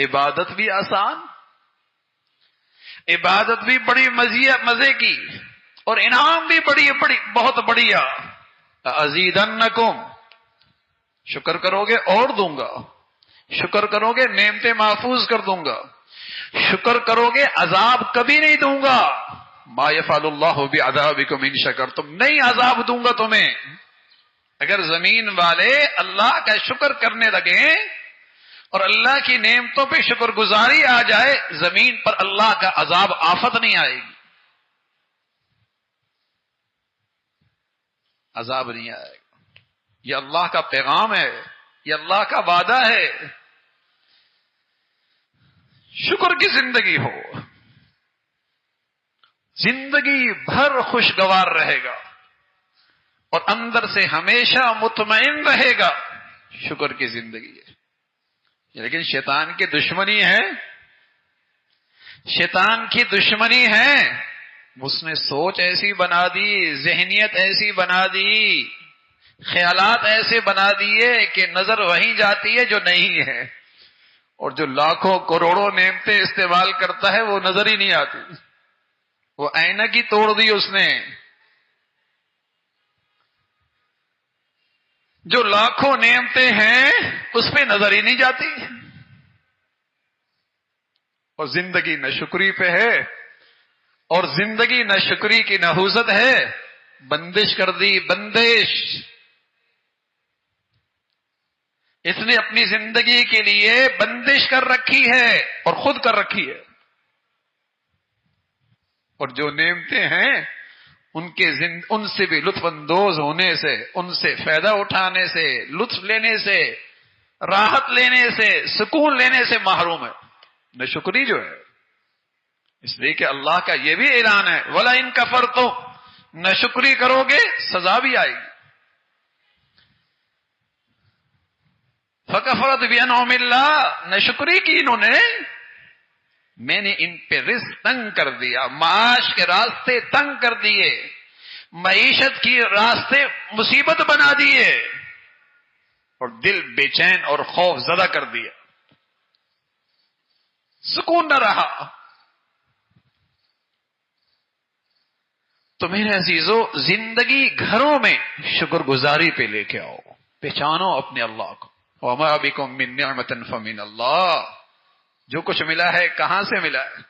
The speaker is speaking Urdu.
عبادت بھی آسان، عبادت بھی بڑی مزے کی، اور انعام بھی بہت بڑھیا. ازیدنکم، شکر کرو گے اور دوں گا، شکر کرو گے نعمتیں محفوظ کر دوں گا، شکر کرو گے عذاب کبھی نہیں دوں گا. ما یفعل اللہ بعذابکم ان شکرتم، نہیں عذاب دوں گا تمہیں. اگر زمین والے اللہ کا شکر کرنے لگیں اور اللہ کی نعمتوں پہ شکر گزاری آ جائے، زمین پر اللہ کا عذاب آفت نہیں آئے گی، عذاب نہیں آئے گا. یہ اللہ کا پیغام ہے، یہ اللہ کا وعدہ ہے. شکر کی زندگی ہو، زندگی بھر خوشگوار رہے گا اور اندر سے ہمیشہ مطمئن رہے گا. شکر کی زندگی ہے. لیکن شیطان کی دشمنی ہے، شیطان کی دشمنی ہے. اس نے سوچ ایسی بنا دی، ذہنیت ایسی بنا دی، خیالات ایسے بنا دیے کہ نظر وہیں جاتی ہے جو نہیں ہے، اور جو لاکھوں کروڑوں نعمتیں استعمال کرتا ہے وہ نظر ہی نہیں آتی. وہ اینک ہی توڑ دی اس نے. جو لاکھوں نعمتیں ہیں اس پہ نظر ہی نہیں جاتی، اور زندگی ناشکری پہ ہے، اور زندگی ناشکری کی نحوست ہے. بندش کر دی، بندش. اس نے اپنی زندگی کے لیے بندش کر رکھی ہے اور خود کر رکھی ہے. اور جو نعمتیں ہیں ان سے بھی لطف اندوز ہونے سے، ان سے فائدہ اٹھانے سے، لطف لینے سے، راحت لینے سے، سکون لینے سے محروم ہے. ناشکری جو ہے، اس لیے کہ اللہ کا یہ بھی اعلان ہے وَلَئِن كَفَرْتُمْ، ناشکری کرو گے سزا بھی آئے گی. فَكَفَرَتْ بِأَنْعُمِ اللَّهِ، ناشکری کی انہوں نے، میں نے ان پہ رزق تنگ کر دیا، معاش کے راستے تنگ کر دیے، معیشت کی راستے مصیبت بنا دیے، اور دل بے چین اور خوف زدہ کر دیا، سکون نہ رہا. تو میرے عزیزو، زندگی گھروں میں شکر گزاری پہ لے کے آؤ، پہچانو اپنے اللہ کو. وَمَا بِكُم مِّن نِّعْمَةٍ فَمِنَ اللَّهِ، جو کچھ ملا ہے کہاں سے ملا ہے؟